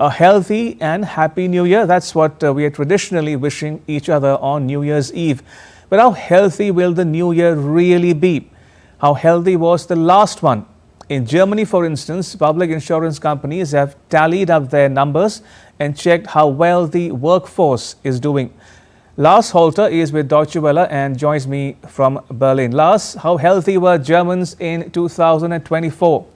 A healthy and happy New Year. That's what we are traditionally wishing each other on New Year's Eve. But how healthy will the New Year really be? How healthy was the last one? In Germany, for instance, public insurance companies have tallied up their numbers and checked how well the workforce is doing. Lars Holter is with Deutsche Welle and joins me from Berlin. Lars, how healthy were Germans in 2024?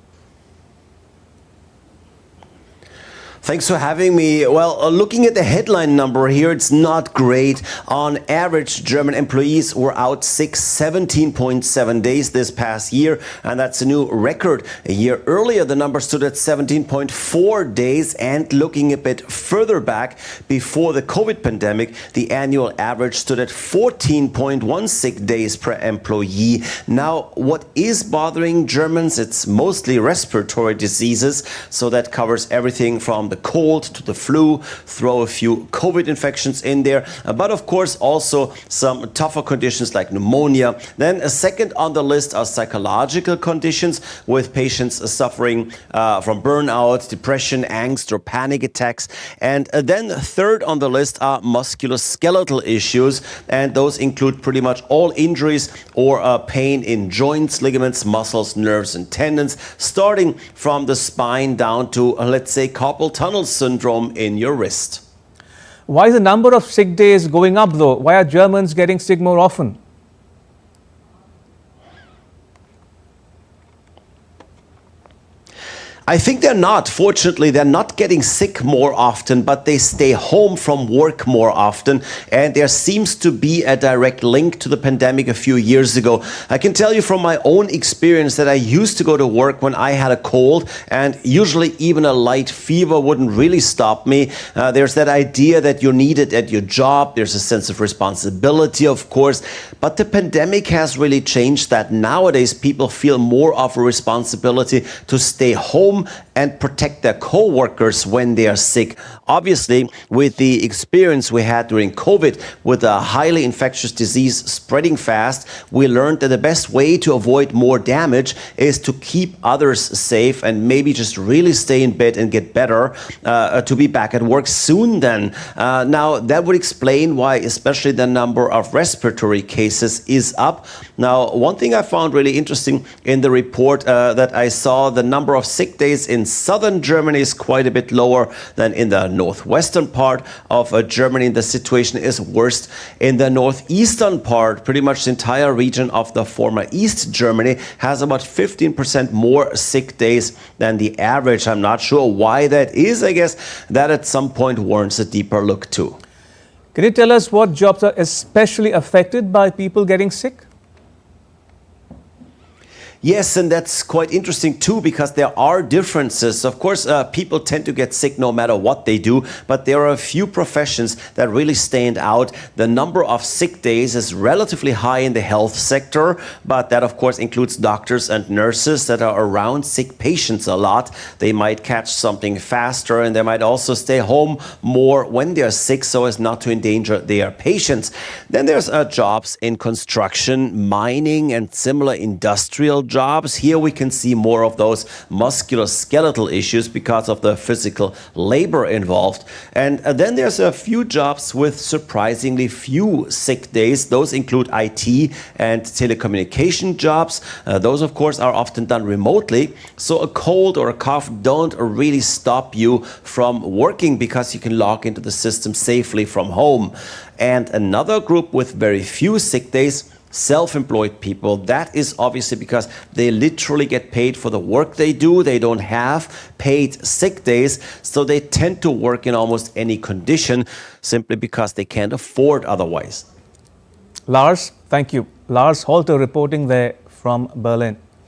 Thanks for having me. Well, looking at the headline number here, it's not great. On average, German employees were out sick 17.7 days this past year, and that's a new record. A year earlier, the number stood at 17.4 days, and looking a bit further back, before the COVID pandemic, the annual average stood at 14.1 sick days per employee. Now, what is bothering Germans? It's mostly respiratory diseases, so that covers everything from the cold to the flu, throw a few COVID infections in there, but of course also some tougher conditions like pneumonia. Then a second on the list are psychological conditions, with patients suffering from burnout, depression, angst or panic attacks. And then third on the list are musculoskeletal issues, and those include pretty much all injuries or pain in joints, ligaments, muscles, nerves and tendons, starting from the spine down to, let's say, carpal tunnel syndrome in your wrist. Why is the number of sick days going up though? Why are Germans getting sick more often? I think they're not. Fortunately, they're not getting sick more often, but they stay home from work more often. And there seems to be a direct link to the pandemic a few years ago. I can tell you from my own experience that I used to go to work when I had a cold, and usually even a light fever wouldn't really stop me. There's that idea that you're needed at your job. There's a sense of responsibility, of course. But the pandemic has really changed that. Nowadays, people feel more of a responsibility to stay home and protect their co-workers when they are sick. Obviously, with the experience we had during COVID, with a highly infectious disease spreading fast, we learned that the best way to avoid more damage is to keep others safe and maybe just really stay in bed and get better to be back at work soon then. Now, that would explain why especially the number of respiratory cases is up. Now, one thing I found really interesting in the report that I saw, the number of sick days in southern Germany is quite a bit lower than in the northwestern part of Germany. The situation is worst in the northeastern part. Pretty much the entire region of the former East Germany has about 15% more sick days than the average. I'm not sure why that is. I guess that at some point warrants a deeper look too. Can you tell us what jobs are especially affected by people getting sick? Yes, and that's quite interesting too, because there are differences. Of course, people tend to get sick no matter what they do, but there are a few professions that really stand out. The number of sick days is relatively high in the health sector, but that of course includes doctors and nurses that are around sick patients a lot. They might catch something faster, and they might also stay home more when they're sick so as not to endanger their patients. Then there's jobs in construction, mining and similar industrial jobs. Here we can see more of those musculoskeletal issues because of the physical labor involved. And then there's a few jobs with surprisingly few sick days. Those include IT and telecommunication jobs. Those, of course, are often done remotely. So a cold or a cough don't really stop you from working because you can log into the system safely from home. And another group with very few sick days, self-employed people. That is obviously because they literally get paid for the work they do. They don't have paid sick days, so they tend to work in almost any condition simply because they can't afford otherwise. Lars, thank you. Lars Holter reporting there from Berlin.